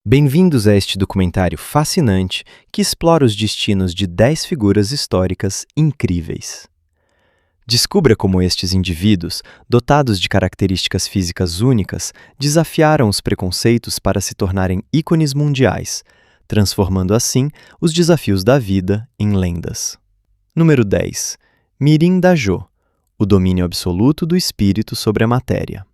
Bem-vindos a este documentário fascinante que explora os destinos de 10 figuras históricas incríveis. Descubra como estes indivíduos, dotados de características físicas únicas, desafiaram os preconceitos para se tornarem ícones mundiais, transformando assim os desafios da vida em lendas. Número 10. Mirim Dajô, o domínio absoluto do espírito sobre a matéria.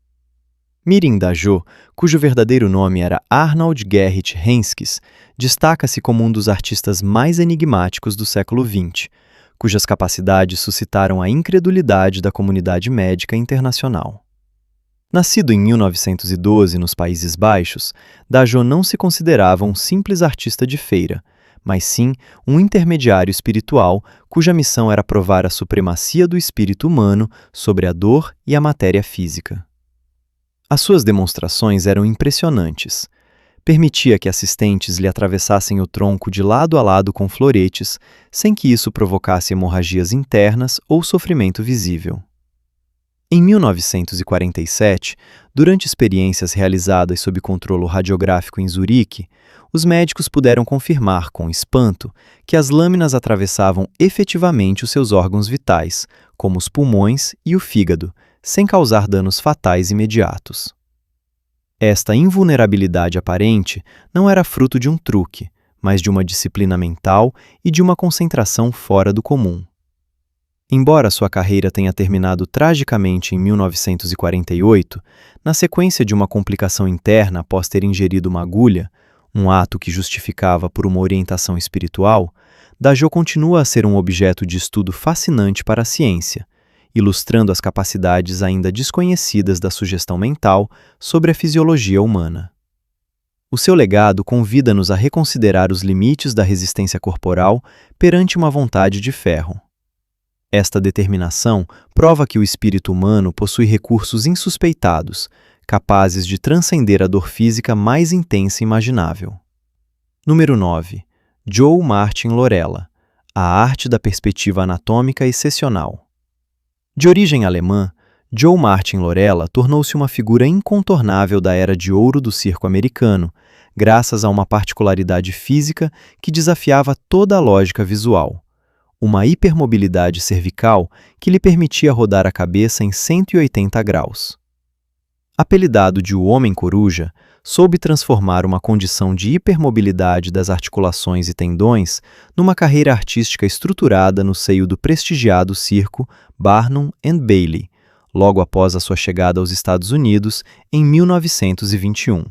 Mirim Dajô, cujo verdadeiro nome era Arnold Gerrit Henskes, destaca-se como um dos artistas mais enigmáticos do século XX, cujas capacidades suscitaram a incredulidade da comunidade médica internacional. Nascido em 1912 nos Países Baixos, Dajô não se considerava um simples artista de feira, mas sim um intermediário espiritual cuja missão era provar a supremacia do espírito humano sobre a dor e a matéria física. As suas demonstrações eram impressionantes. Permitia que assistentes lhe atravessassem o tronco de lado a lado com floretes, sem que isso provocasse hemorragias internas ou sofrimento visível. Em 1947, durante experiências realizadas sob controle radiográfico em Zurique, os médicos puderam confirmar com espanto que as lâminas atravessavam efetivamente os seus órgãos vitais, como os pulmões e o fígado, sem causar danos fatais imediatos. Esta invulnerabilidade aparente não era fruto de um truque, mas de uma disciplina mental e de uma concentração fora do comum. Embora sua carreira tenha terminado tragicamente em 1948, na sequência de uma complicação interna após ter ingerido uma agulha, um ato que justificava por uma orientação espiritual, Dajô continua a ser um objeto de estudo fascinante para a ciência, ilustrando as capacidades ainda desconhecidas da sugestão mental sobre a fisiologia humana. O seu legado convida-nos a reconsiderar os limites da resistência corporal perante uma vontade de ferro. Esta determinação prova que o espírito humano possui recursos insuspeitados, capazes de transcender a dor física mais intensa imaginável. Número 9. Joe Martin Lorella, a arte da perspectiva anatômica excepcional. De origem alemã, Joe Martin Lorella tornou-se uma figura incontornável da era de ouro do circo americano, graças a uma particularidade física que desafiava toda a lógica visual, uma hipermobilidade cervical que lhe permitia rodar a cabeça em 180 graus. Apelidado de o Homem-Coruja, soube transformar uma condição de hipermobilidade das articulações e tendões numa carreira artística estruturada no seio do prestigiado circo Barnum and Bailey, logo após a sua chegada aos Estados Unidos em 1921.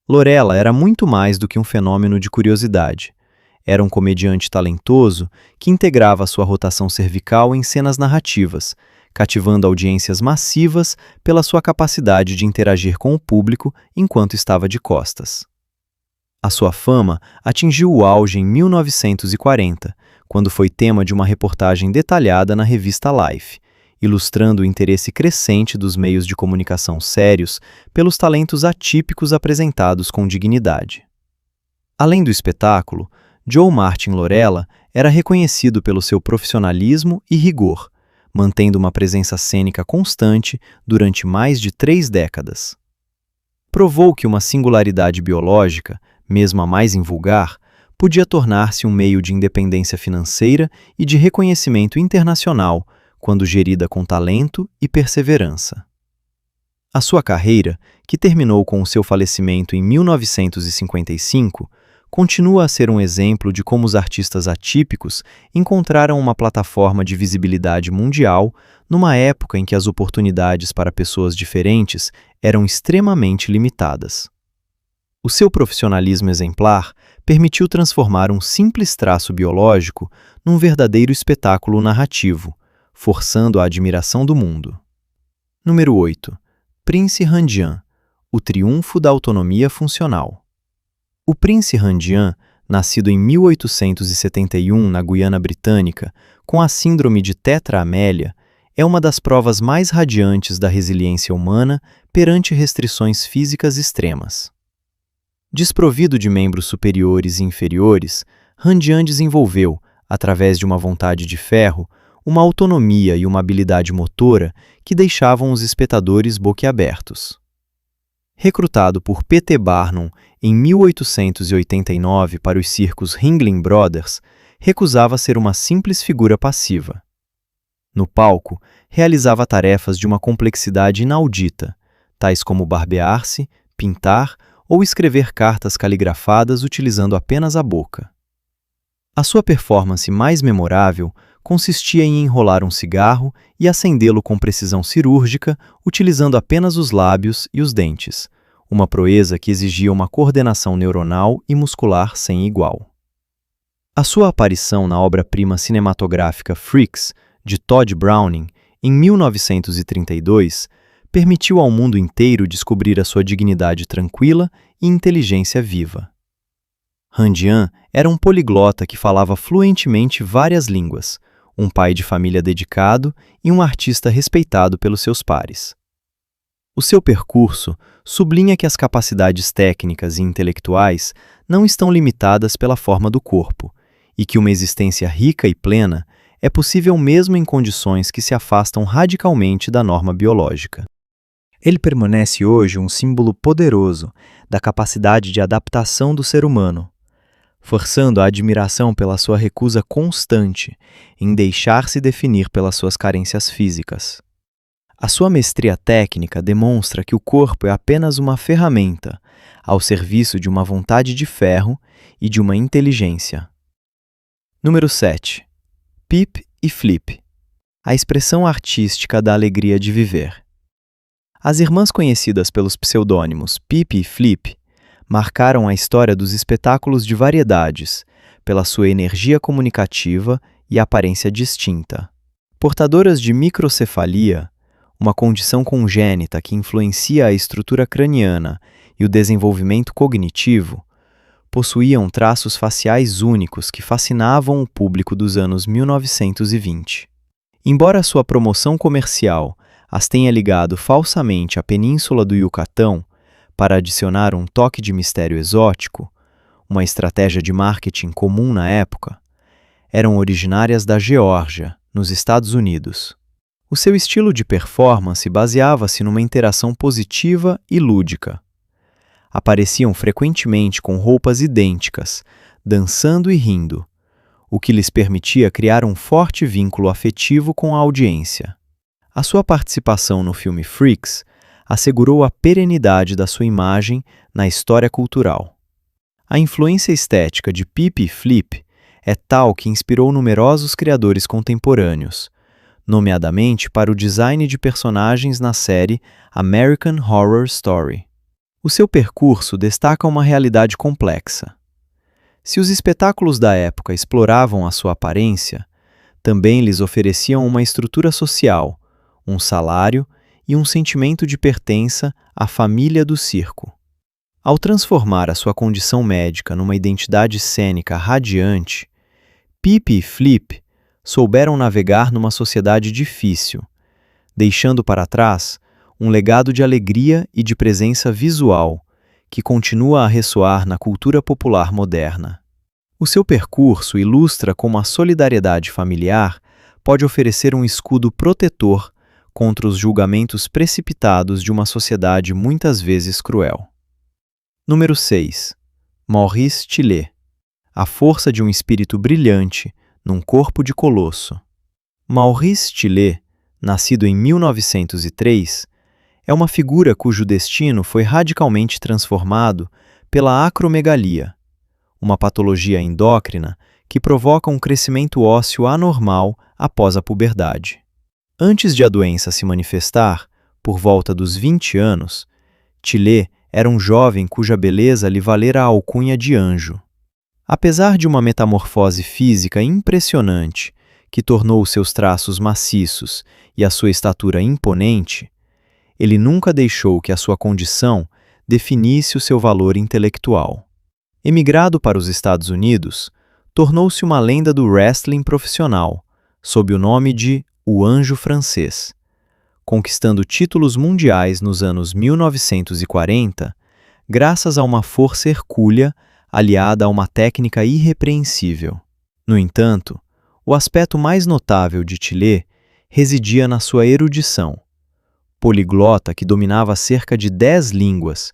Lorella era muito mais do que um fenômeno de curiosidade. Era um comediante talentoso que integrava sua rotação cervical em cenas narrativas, cativando audiências massivas pela sua capacidade de interagir com o público enquanto estava de costas. A sua fama atingiu o auge em 1940, quando foi tema de uma reportagem detalhada na revista Life, ilustrando o interesse crescente dos meios de comunicação sérios pelos talentos atípicos apresentados com dignidade. Além do espetáculo, Joe Martin Lorella era reconhecido pelo seu profissionalismo e rigor, mantendo uma presença cênica constante durante mais de 3 décadas. Provou que uma singularidade biológica, mesmo a mais invulgar, podia tornar-se um meio de independência financeira e de reconhecimento internacional quando gerida com talento e perseverança. A sua carreira, que terminou com o seu falecimento em 1955, continua a ser um exemplo de como os artistas atípicos encontraram uma plataforma de visibilidade mundial numa época em que as oportunidades para pessoas diferentes eram extremamente limitadas. O seu profissionalismo exemplar permitiu transformar um simples traço biológico num verdadeiro espetáculo narrativo, forçando a admiração do mundo. Número 8. Prince Randian, o triunfo da autonomia funcional. O Prince Randian, nascido em 1871 na Guiana Britânica, com a síndrome de tetra-amélia, é uma das provas mais radiantes da resiliência humana perante restrições físicas extremas. Desprovido de membros superiores e inferiores, Randian desenvolveu, através de uma vontade de ferro, uma autonomia e uma habilidade motora que deixavam os espectadores boquiabertos. Recrutado por P.T. Barnum em 1889 para os circos Ringling Brothers, recusava ser uma simples figura passiva. No palco, realizava tarefas de uma complexidade inaudita, tais como barbear-se, pintar ou escrever cartas caligrafadas utilizando apenas a boca. A sua performance mais memorável consistia em enrolar um cigarro e acendê-lo com precisão cirúrgica, utilizando apenas os lábios e os dentes, uma proeza que exigia uma coordenação neuronal e muscular sem igual. A sua aparição na obra-prima cinematográfica Freaks, de Todd Browning, em 1932, permitiu ao mundo inteiro descobrir a sua dignidade tranquila e inteligência viva. Han Jian era um poliglota que falava fluentemente várias línguas, um pai de família dedicado e um artista respeitado pelos seus pares. O seu percurso sublinha que as capacidades técnicas e intelectuais não estão limitadas pela forma do corpo e que uma existência rica e plena é possível mesmo em condições que se afastam radicalmente da norma biológica. Ele permanece hoje um símbolo poderoso da capacidade de adaptação do ser humano, forçando a admiração pela sua recusa constante em deixar-se definir pelas suas carências físicas. A sua mestria técnica demonstra que o corpo é apenas uma ferramenta ao serviço de uma vontade de ferro e de uma inteligência. Número 7. Pip e Flip. A expressão artística da alegria de viver. As irmãs conhecidas pelos pseudônimos Pip e Flip marcaram a história dos espetáculos de variedades pela sua energia comunicativa e aparência distinta. Portadoras de microcefalia, uma condição congênita que influencia a estrutura craniana e o desenvolvimento cognitivo, possuíam traços faciais únicos que fascinavam o público dos anos 1920. Embora sua promoção comercial as tenha ligado falsamente à península do Yucatão para adicionar um toque de mistério exótico, uma estratégia de marketing comum na época, eram originárias da Geórgia, nos Estados Unidos. O seu estilo de performance baseava-se numa interação positiva e lúdica. Apareciam frequentemente com roupas idênticas, dançando e rindo, o que lhes permitia criar um forte vínculo afetivo com a audiência. A sua participação no filme Freaks assegurou a perenidade da sua imagem na história cultural. A influência estética de Pip e Flip é tal que inspirou numerosos criadores contemporâneos, nomeadamente para o design de personagens na série American Horror Story. O seu percurso destaca uma realidade complexa. Se os espetáculos da época exploravam a sua aparência, também lhes ofereciam uma estrutura social, um salário e um sentimento de pertença à família do circo. Ao transformar a sua condição médica numa identidade cênica radiante, Pip e Flip souberam navegar numa sociedade difícil, deixando para trás um legado de alegria e de presença visual que continua a ressoar na cultura popular moderna. O seu percurso ilustra como a solidariedade familiar pode oferecer um escudo protetor contra os julgamentos precipitados de uma sociedade muitas vezes cruel. Número 6. Maurice Tillet. A força de um espírito brilhante num corpo de colosso. Maurice Tillet, nascido em 1903, é uma figura cujo destino foi radicalmente transformado pela acromegalia, uma patologia endócrina que provoca um crescimento ósseo anormal após a puberdade. Antes de a doença se manifestar, por volta dos 20 anos, Tillet era um jovem cuja beleza lhe valera a alcunha de anjo. Apesar de uma metamorfose física impressionante, que tornou seus traços maciços e a sua estatura imponente, ele nunca deixou que a sua condição definisse o seu valor intelectual. Emigrado para os Estados Unidos, tornou-se uma lenda do wrestling profissional, sob o nome de O Anjo Francês, conquistando títulos mundiais nos anos 1940, graças a uma força hercúlea aliada a uma técnica irrepreensível. No entanto, o aspecto mais notável de Tillet residia na sua erudição. Poliglota que dominava cerca de 10 línguas,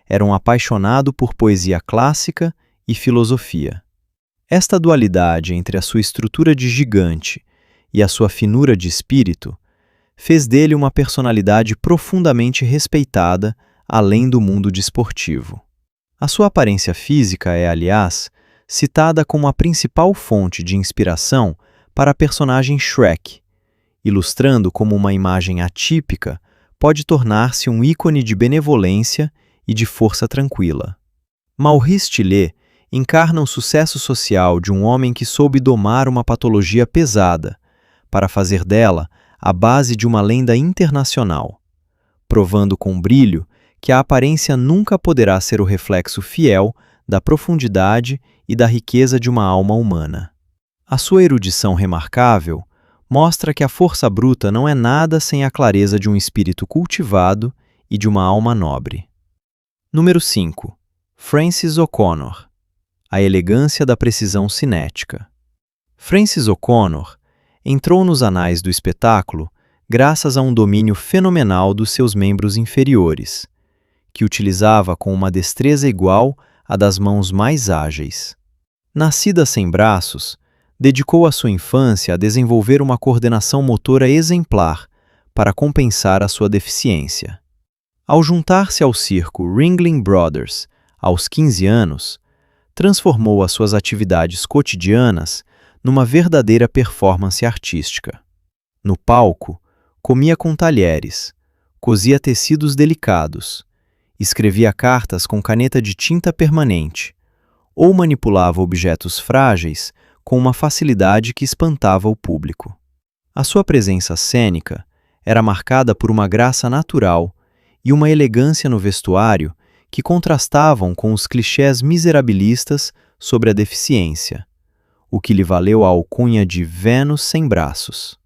era um apaixonado por poesia clássica e filosofia. Esta dualidade entre a sua estrutura de gigante e a sua finura de espírito fez dele uma personalidade profundamente respeitada além do mundo desportivo. A sua aparência física é, aliás, citada como a principal fonte de inspiração para a personagem Shrek, ilustrando como uma imagem atípica pode tornar-se um ícone de benevolência e de força tranquila. Maurice Tillet encarna o sucesso social de um homem que soube domar uma patologia pesada para fazer dela a base de uma lenda internacional, provando com brilho que a aparência nunca poderá ser o reflexo fiel da profundidade e da riqueza de uma alma humana. A sua erudição remarcável mostra que a força bruta não é nada sem a clareza de um espírito cultivado e de uma alma nobre. Número 5. Frances O'Connor. A elegância da precisão cinética. Frances O'Connor entrou nos anais do espetáculo graças a um domínio fenomenal dos seus membros inferiores, que utilizava com uma destreza igual à das mãos mais ágeis. Nascida sem braços, dedicou a sua infância a desenvolver uma coordenação motora exemplar para compensar a sua deficiência. Ao juntar-se ao circo Ringling Brothers aos 15 anos, transformou as suas atividades cotidianas numa verdadeira performance artística. No palco, comia com talheres, cosia tecidos delicados, escrevia cartas com caneta de tinta permanente ou manipulava objetos frágeis com uma facilidade que espantava o público. A sua presença cênica era marcada por uma graça natural e uma elegância no vestuário que contrastavam com os clichês miserabilistas sobre a deficiência, o que lhe valeu a alcunha de Vênus sem braços.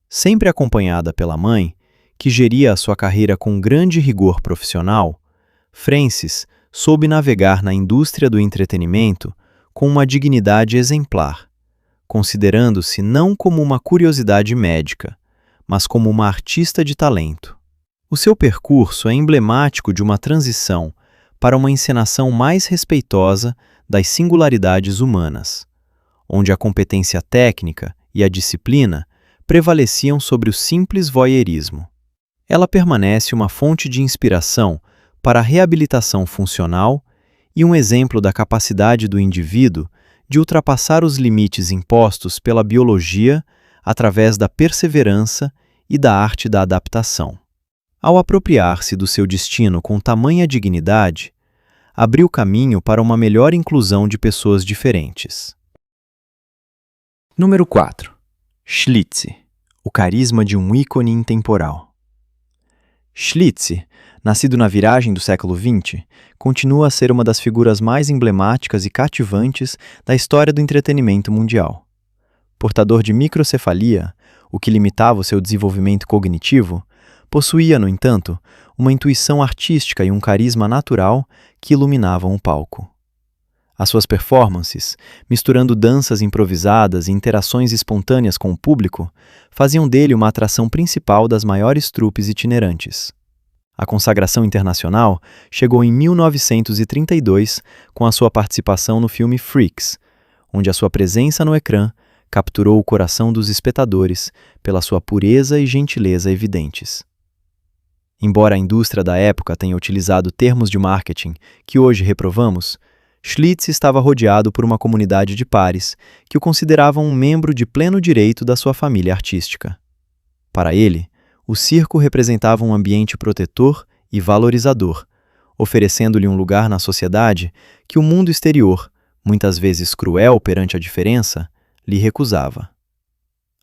Sempre acompanhada pela mãe, que geria a sua carreira com grande rigor profissional, Frances soube navegar na indústria do entretenimento com uma dignidade exemplar, considerando-se não como uma curiosidade médica, mas como uma artista de talento. O seu percurso é emblemático de uma transição para uma encenação mais respeitosa das singularidades humanas, onde a competência técnica e a disciplina prevaleciam sobre o simples voyeurismo. Ela permanece uma fonte de inspiração para a reabilitação funcional e um exemplo da capacidade do indivíduo de ultrapassar os limites impostos pela biologia através da perseverança e da arte da adaptação. Ao apropriar-se do seu destino com tamanha dignidade, abriu caminho para uma melhor inclusão de pessoas diferentes. Número 4. Schlitz, o carisma de um ícone intemporal. Schlitz, nascido na viragem do século XX, continua a ser uma das figuras mais emblemáticas e cativantes da história do entretenimento mundial. Portador de microcefalia, o que limitava o seu desenvolvimento cognitivo, possuía, no entanto, uma intuição artística e um carisma natural que iluminavam o palco. As suas performances, misturando danças improvisadas e interações espontâneas com o público, faziam dele uma atração principal das maiores trupes itinerantes. A consagração internacional chegou em 1932 com a sua participação no filme Freaks, onde a sua presença no ecrã capturou o coração dos espectadores pela sua pureza e gentileza evidentes. Embora a indústria da época tenha utilizado termos de marketing que hoje reprovamos, Schlitz estava rodeado por uma comunidade de pares que o consideravam um membro de pleno direito da sua família artística. Para ele, o circo representava um ambiente protetor e valorizador, oferecendo-lhe um lugar na sociedade que o mundo exterior, muitas vezes cruel perante a diferença, lhe recusava.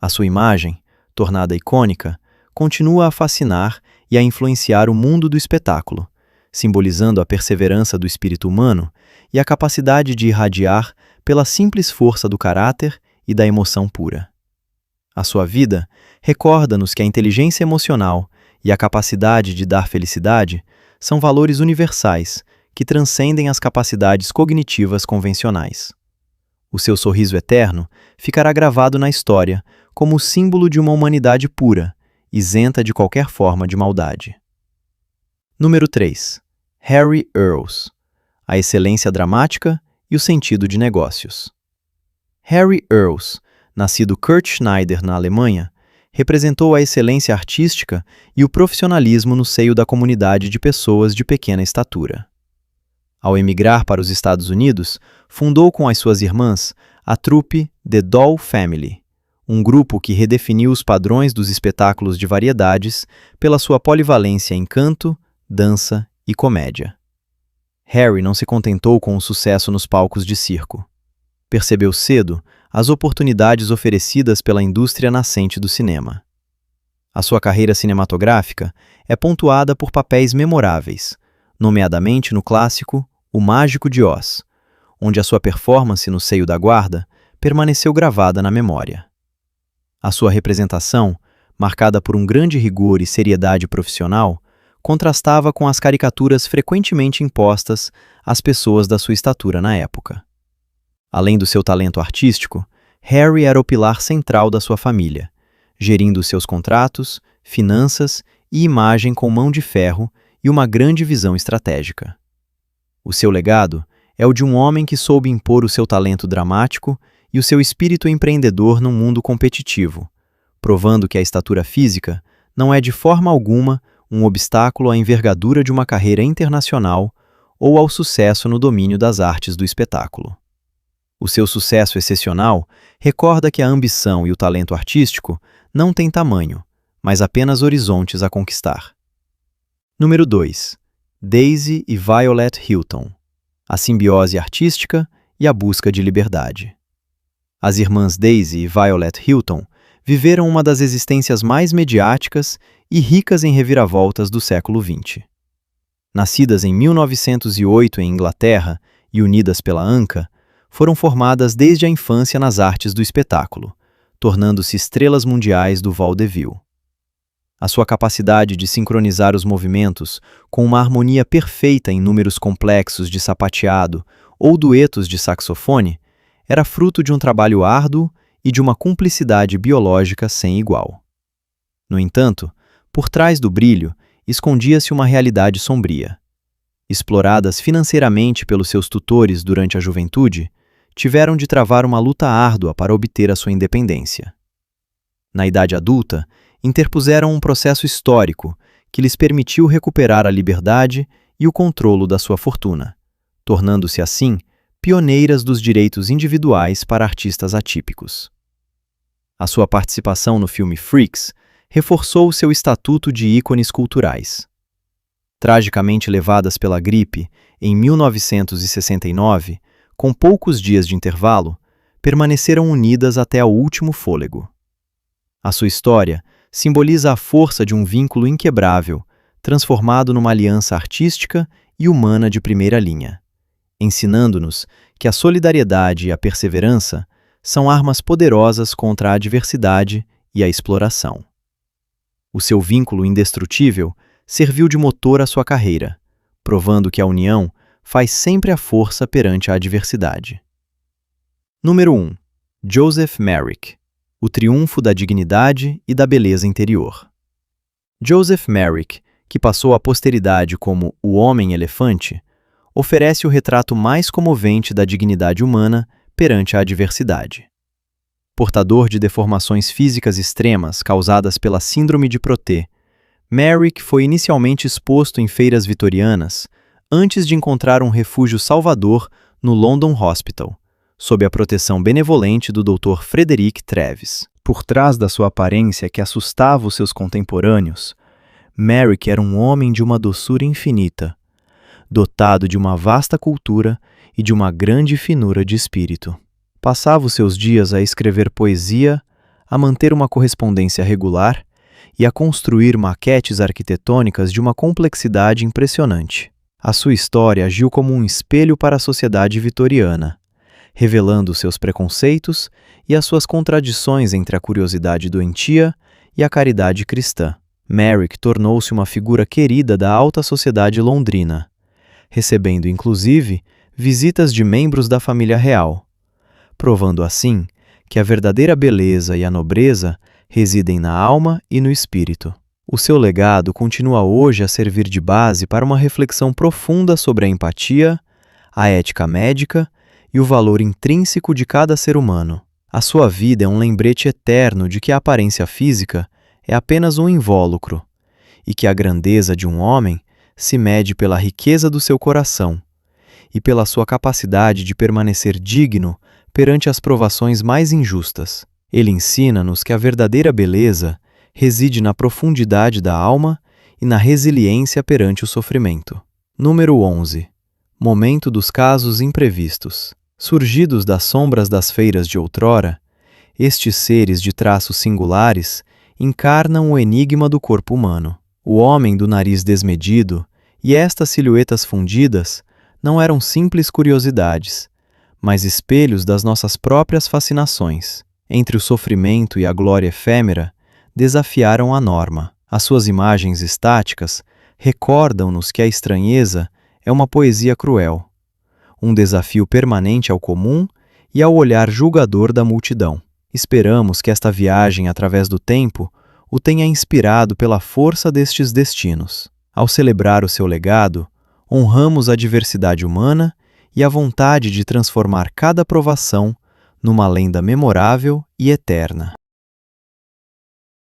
A sua imagem, tornada icônica, continua a fascinar e a influenciar o mundo do espetáculo, simbolizando a perseverança do espírito humano e a capacidade de irradiar pela simples força do caráter e da emoção pura. A sua vida recorda-nos que a inteligência emocional e a capacidade de dar felicidade são valores universais que transcendem as capacidades cognitivas convencionais. O seu sorriso eterno ficará gravado na história como o símbolo de uma humanidade pura, isenta de qualquer forma de maldade. Número 3. Harry Earls, a excelência dramática e o sentido de negócios. Harry Earls, nascido Kurt Schneider na Alemanha, representou a excelência artística e o profissionalismo no seio da comunidade de pessoas de pequena estatura. Ao emigrar para os Estados Unidos, fundou com as suas irmãs a trupe The Doll Family, um grupo que redefiniu os padrões dos espetáculos de variedades pela sua polivalência em canto, dança e comédia. Harry não se contentou com o sucesso nos palcos de circo. Percebeu cedo as oportunidades oferecidas pela indústria nascente do cinema. A sua carreira cinematográfica é pontuada por papéis memoráveis, nomeadamente no clássico O Mágico de Oz, onde a sua performance no seio da guarda permaneceu gravada na memória. A sua representação, marcada por um grande rigor e seriedade profissional, contrastava com as caricaturas frequentemente impostas às pessoas da sua estatura na época. Além do seu talento artístico, Harry era o pilar central da sua família, gerindo seus contratos, finanças e imagem com mão de ferro e uma grande visão estratégica. O seu legado é o de um homem que soube impor o seu talento dramático e o seu espírito empreendedor num mundo competitivo, provando que a estatura física não é de forma alguma um obstáculo à envergadura de uma carreira internacional ou ao sucesso no domínio das artes do espetáculo. O seu sucesso excepcional recorda que a ambição e o talento artístico não têm tamanho, mas apenas horizontes a conquistar. Número 2. Daisy e Violet Hilton. A simbiose artística e a busca de liberdade. As irmãs Daisy e Violet Hilton viveram uma das existências mais mediáticas e ricas em reviravoltas do século XX. Nascidas em 1908 em Inglaterra e unidas pela ANCA, foram formadas desde a infância nas artes do espetáculo, tornando-se estrelas mundiais do vaudeville. A sua capacidade de sincronizar os movimentos com uma harmonia perfeita em números complexos de sapateado ou duetos de saxofone era fruto de um trabalho árduo e de uma cumplicidade biológica sem igual. No entanto, por trás do brilho escondia-se uma realidade sombria. Exploradas financeiramente pelos seus tutores durante a juventude, tiveram de travar uma luta árdua para obter a sua independência. Na idade adulta, interpuseram um processo histórico que lhes permitiu recuperar a liberdade e o controlo da sua fortuna, tornando-se assim pioneiras dos direitos individuais para artistas atípicos. A sua participação no filme Freaks reforçou seu estatuto de ícones culturais. Tragicamente levadas pela gripe em 1969, com poucos dias de intervalo, permaneceram unidas até ao último fôlego. A sua história simboliza a força de um vínculo inquebrável, transformado numa aliança artística e humana de primeira linha, ensinando-nos que a solidariedade e a perseverança são armas poderosas contra a adversidade e a exploração. O seu vínculo indestrutível serviu de motor à sua carreira, provando que a união faz sempre a força perante a adversidade. Número 1. Joseph Merrick. O triunfo da dignidade e da beleza interior. Joseph Merrick, que passou à posteridade como o Homem-Elefante, oferece o retrato mais comovente da dignidade humana perante a adversidade. Portador de deformações físicas extremas causadas pela síndrome de Proté, Merrick foi inicialmente exposto em feiras vitorianas antes de encontrar um refúgio salvador no London Hospital, sob a proteção benevolente do Dr. Frederick Treves. Por trás da sua aparência que assustava os seus contemporâneos, Merrick era um homem de uma doçura infinita, dotado de uma vasta cultura e de uma grande finura de espírito. Passava os seus dias a escrever poesia, a manter uma correspondência regular e a construir maquetes arquitetônicas de uma complexidade impressionante. A sua história agiu como um espelho para a sociedade vitoriana, revelando seus preconceitos e as suas contradições entre a curiosidade doentia e a caridade cristã. Merrick tornou-se uma figura querida da alta sociedade londrina, recebendo inclusive visitas de membros da família real, provando assim que a verdadeira beleza e a nobreza residem na alma e no espírito. O seu legado continua hoje a servir de base para uma reflexão profunda sobre a empatia, a ética médica e o valor intrínseco de cada ser humano. A sua vida é um lembrete eterno de que a aparência física é apenas um invólucro e que a grandeza de um homem se mede pela riqueza do seu coração e pela sua capacidade de permanecer digno perante as provações mais injustas. Ele ensina-nos que a verdadeira beleza reside na profundidade da alma e na resiliência perante o sofrimento. Número 11. Momento dos casos imprevistos. Surgidos das sombras das feiras de outrora, estes seres de traços singulares encarnam o enigma do corpo humano. O homem do nariz desmedido e estas silhuetas fundidas não eram simples curiosidades, mas espelhos das nossas próprias fascinações. Entre o sofrimento e a glória efêmera, desafiaram a norma. As suas imagens estáticas recordam-nos que a estranheza é uma poesia cruel, um desafio permanente ao comum e ao olhar julgador da multidão. Esperamos que esta viagem através do tempo o tenha inspirado pela força destes destinos. Ao celebrar o seu legado, honramos a diversidade humana e a vontade de transformar cada provação numa lenda memorável e eterna.